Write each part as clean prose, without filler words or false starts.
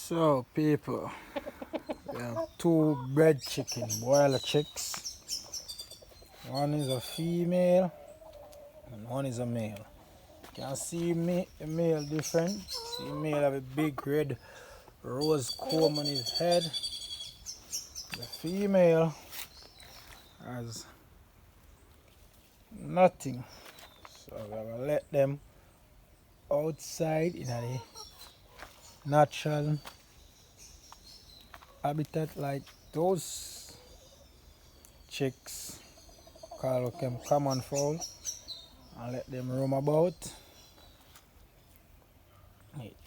So people, we have two bread chicken, broiler chicks. One is a female and one is a male. You can see the male different. See male have a big red rose comb on his head. The female has nothing. So we're gonna let them outside in a natural habitat like those chicks, call them common fowl, and let them roam about.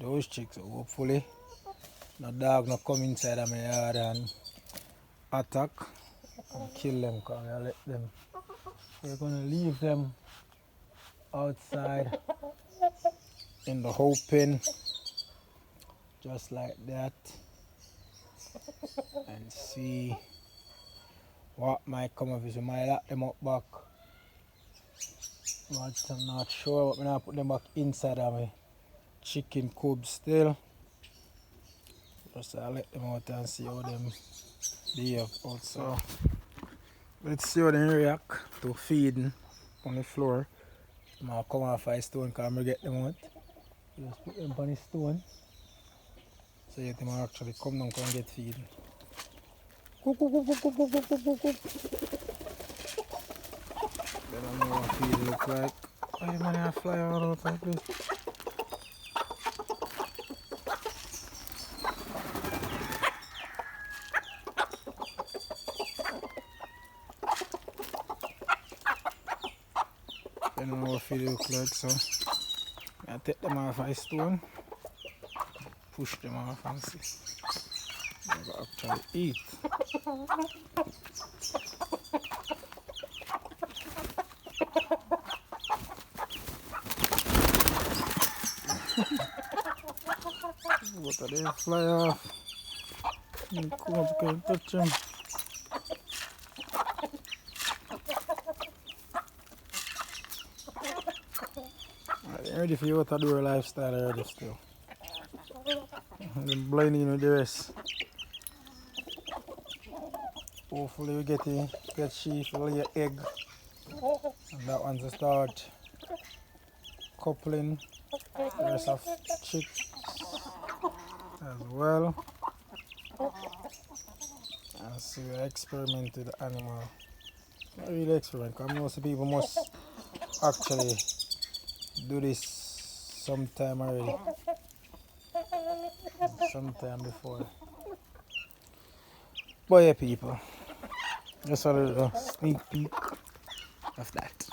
Those chicks, hopefully no dog no come inside of my yard and attack and kill them, because we're gonna leave them outside in the open just like that and see what might come of it. We might lock them up back, but I'm not sure, but I'm gonna put them back inside of my chicken coop still. Just let them out and see how them behave also. Let's see how they react to feeding on the floor. I'm gonna come off a stone because I'm gonna get them out. Just put them on the stone so that they might actually come down and get feeding. Coop, coop, coop, coop, coop, coop, coop, coop. They don't know what feed look like. Why man I fly out like this? I don't know what feed look like, so I take them off a stone, push them off and see. They will actually eat. What are they fly off? You can't touch them. They're ready for you to do a lifestyle already still. I'm blinding with the rest. Hopefully we get sheep to lay egg. And that one's to start coupling the rest of chicks as well. And see we experiment with the animal. Not really experiment, because most people must actually do this sometime already. Sometime before. But yeah people, just a little sneak peek of that.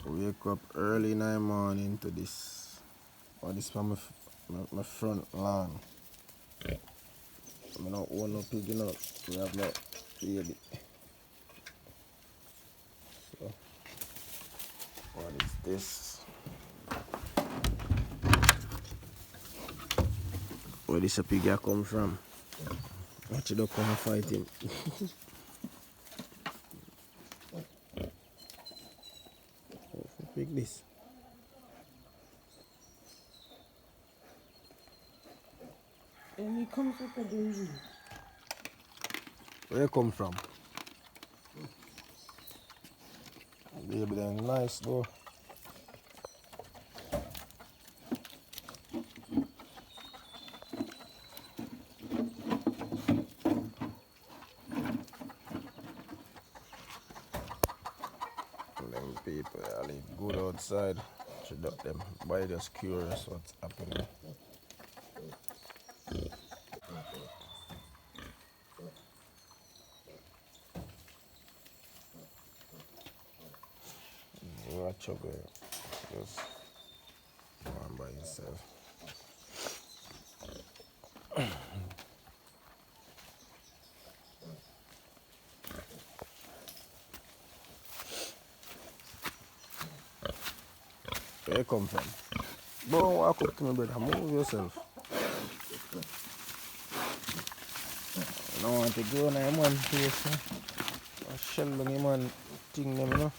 Wake up early in the morning to this. Oh, this from my front lawn. I don't own no pig, you know. We have no baby. So, what is this? Where this a pig come from? Watch it don't come and fight him. Pick this. And he comes with a baby. Where you come from? Baby, they're nice though. Them people I live good outside. Should up them. But just curious what's happening. Watch out there. Just one by himself. Where you come from? Don't walk up to me, brother. Move yourself. I don't want to go on a man place. I shell on him and thing them, you know.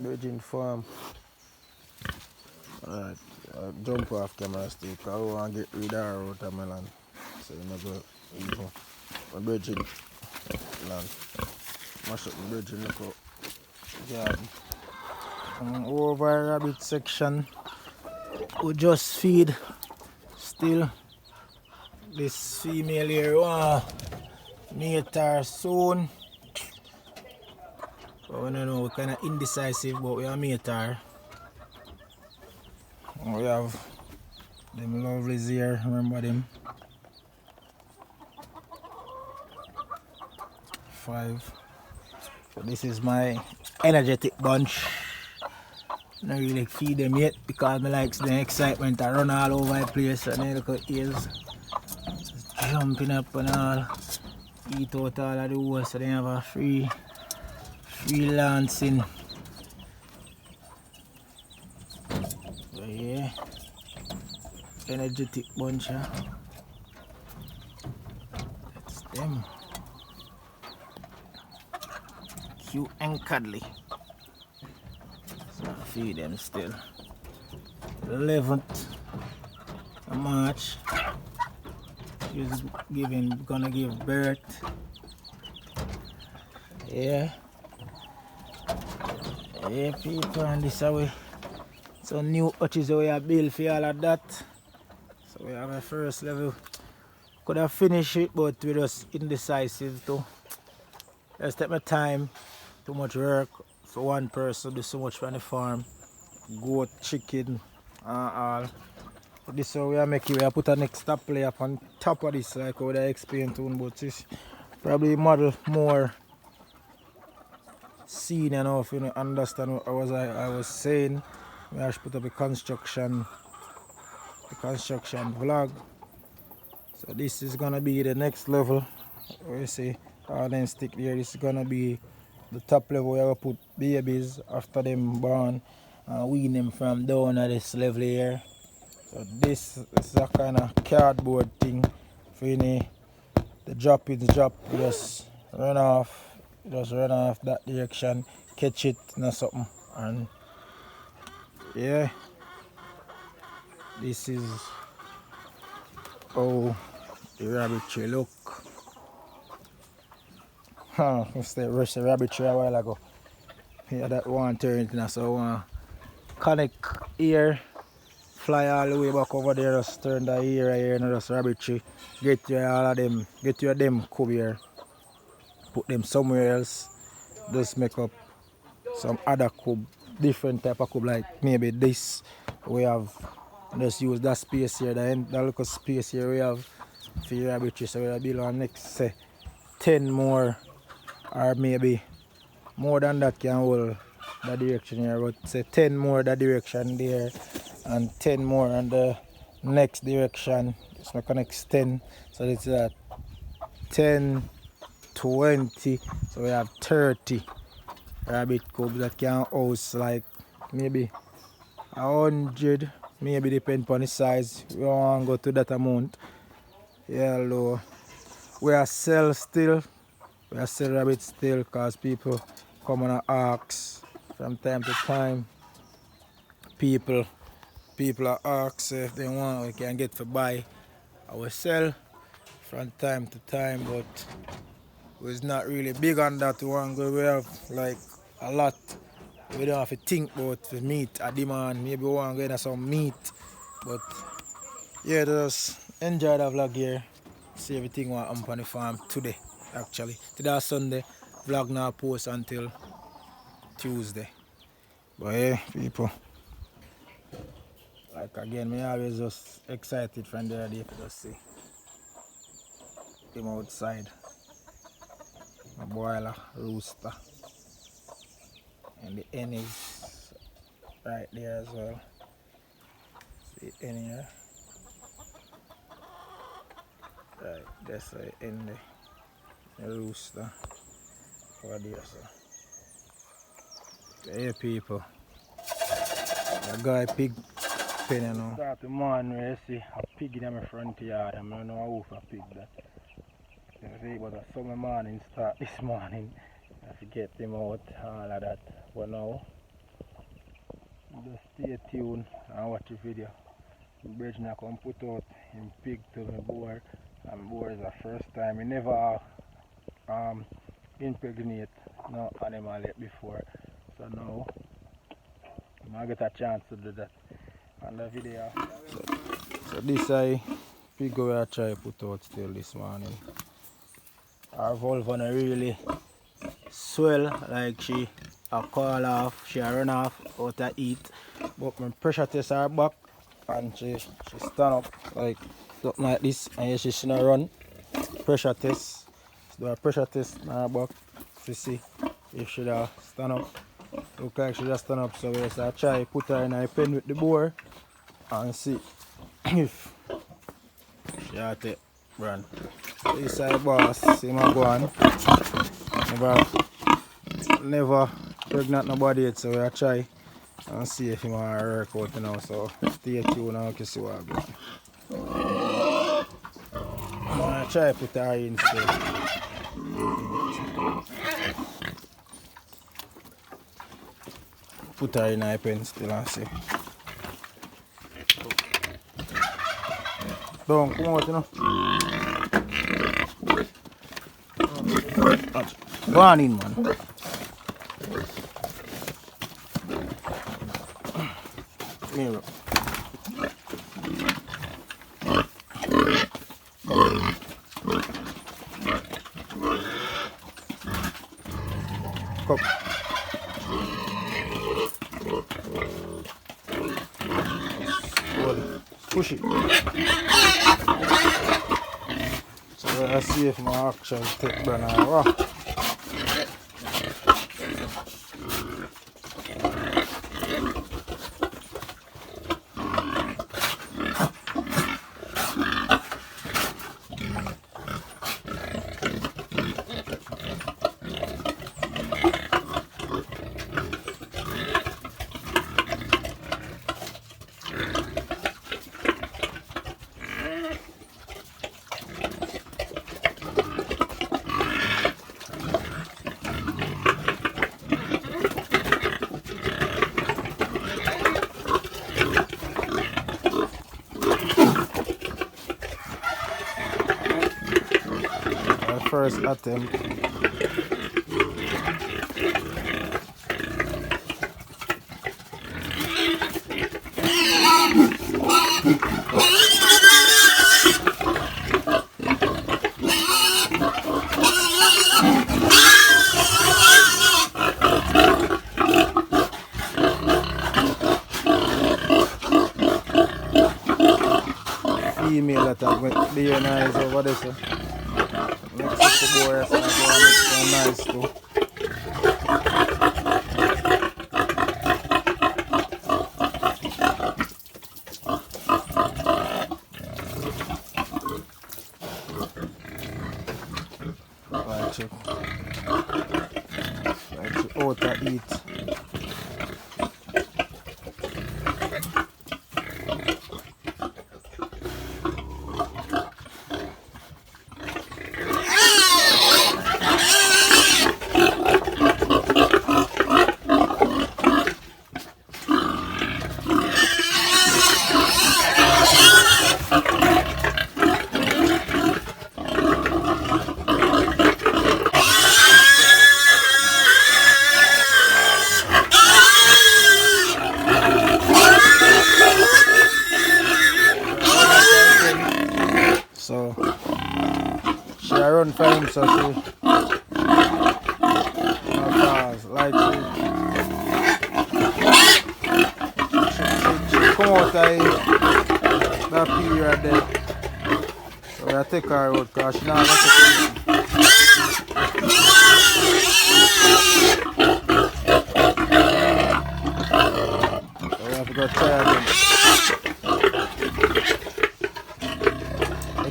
Virgin Farm. Alright, jump off camera still because I want to get rid of our watermelon. So you know go evil. My Virgin land. Mash up the Virgin look out. Yeah. Over rabbit section. We just feed still. This female here mate her soon. So we don't know, we're kind of indecisive, but we are mate her. We have them lovelies here, remember them? 5. So this is my energetic bunch. Not really feed them yet because I like the excitement. I run all over the place and they look at ears. Just jumping up and all. Eat out all of the whole so they have a freelancing. So yeah. Energetic bunch, huh? That's them. Cute and cuddly. So I feed them still. 11th of March. She's gonna give birth. Yeah. Yeah, people, and this away. So new hutches we have built for all of that. So we have a first level. Could have finished it, but we just indecisive too. Just take my time. Too much work for one person. Do so much on the farm. Goat, chicken, all. But this is how we are making. We are put a next top layer up on top of this, like how I explained to you, but this probably model more scene, you know, if you don't understand what I was saying. We have to put up a construction vlog. So this is gonna be the next level. We see all them stick there. This is gonna be the top level where we put babies after them born and wean them from down at this level here. So this is a kind of cardboard thing for the drop. You just run off that direction, catch it or something, and yeah, this is how the rabbit tree look. I rushed the rabbit tree a while ago. Yeah, that one turned into so one connect here. Fly all the way back over there, just turn the ear here and just rabbit tree. Get you all of them, get you them cub here. Put them somewhere else. Just make up some other cub, different type of cub, like maybe this. We have just use that space here, that little space here we have for your rabbit tree. So we'll build on next say 10 more, or maybe more than that can hold that direction here, but say 10 more that direction there. And 10 more on the next direction. Just make a next 10. So it's at 10, 20. So we have 30 rabbit cubs that can house like maybe 100. Maybe depend on the size. We don't want to go to that amount. Yeah, low. We are sell still. We are sell rabbits still because people come and ask from time to time. People are ask if they want, we can get for buy. I will sell from time to time, but it's not really big on that one. We have like a lot. We don't have to think about the meat, a demand. Maybe we want to get some meat. But yeah, just enjoy the vlog here. See everything what I'm on the farm today, actually. Today is Sunday. Vlog now post until Tuesday. But yeah, people. Like again, me always just excited from the other day to just see him outside. A boiler, rooster. And the hen is right there as well. See the hen here. Right, that's the hen there. The rooster over there, so. Hey people. The guy pig pen, you know. Start the morning where you see a pig in my front yard. I don't know how for pig that. You see, but a summer morning start this morning. I have to get them out, all of that. But now, Just stay tuned and watch the video. Bridgeman come put out him pig to the boar, and boar is the first time. He never impregnate no animal yet before. So now I get a chance to do that on the video. So this I pig we I try put out still this morning. Her vulva not really swell like she a call off, she a run off out to eat. But when pressure test her back and she stand up like something like this, and yeah, she not run. Pressure test. Do a pressure test on her back to see if she da stand up. Look like she just stand up, so we just try put her in a pen with the boar and see if she have to run. This side boss, see my go on. Never pregnant nobody yet, so we try and see if he want to work out now. So stay tuned and you can see what I'm going. I'm going to try to put her in still. Put her in a pen still and see. Don't come out, you know. Go on in, man. Mirror. Cup. Push it. So let's see if my action take banana rock. First attempt. Female that have the nice over there. So. Next to the boy, so I go nice too. Like she out to eat. So she run for him, so she like she come out of that period there. So I take her out because she not going to so we have to go try again.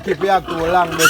Keep it up to a long meeting.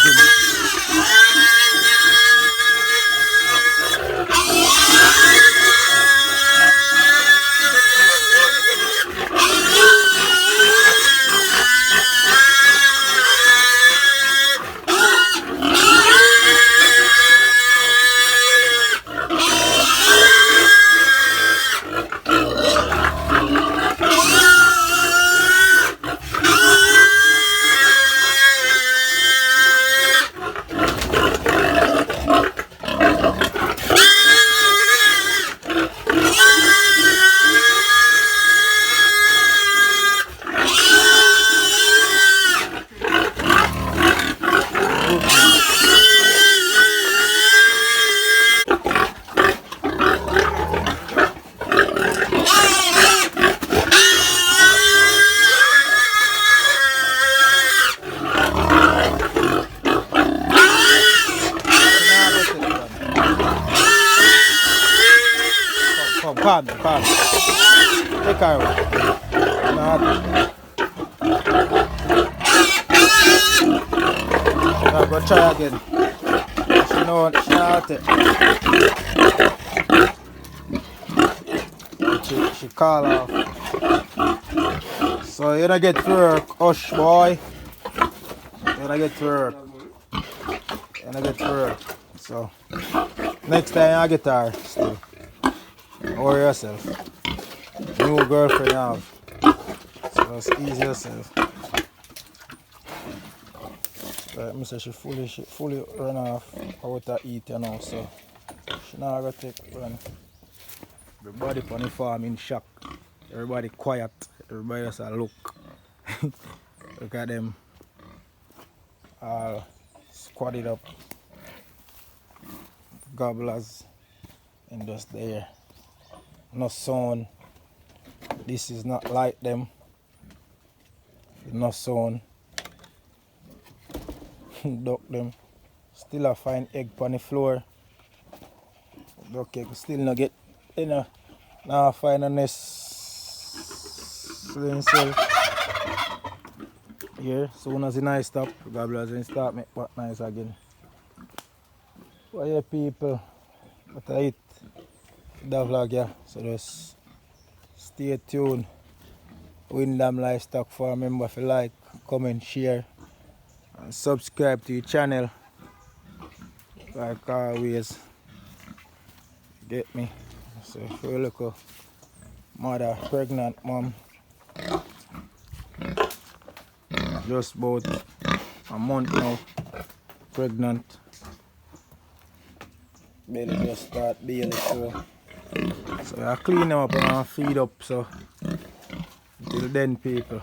Calm. Take her away. Nah, go try again. She know she not it. She call off. So you don't get to work, hush boy. You don't get to work. You don't get to work. So next time I get her still. Worry yourself. New girlfriend you have. So just ease yourself. Right, I say she fully run off out to eat you know, so she not gonna take run. Everybody on the farm in shock. Everybody quiet. Everybody just a look. Look at them all squatted up. Gobblers and just there. No sound. This is not like them. No sound. Duck them. Still a find egg on the floor. Duck egg still not get now find a nest himself. Here, soon as the night stop, gobblers will start make pot nice again. What you people? But I eat the vlog, yeah. So just stay tuned. Wyndham Livestock Farm. Remember if you like, comment, share, and subscribe to the channel. Like always. Get me. So if you look a mother, pregnant mom. Just about a month now. Pregnant. Belly just start daily, so I clean them up and I feed up, so until then people.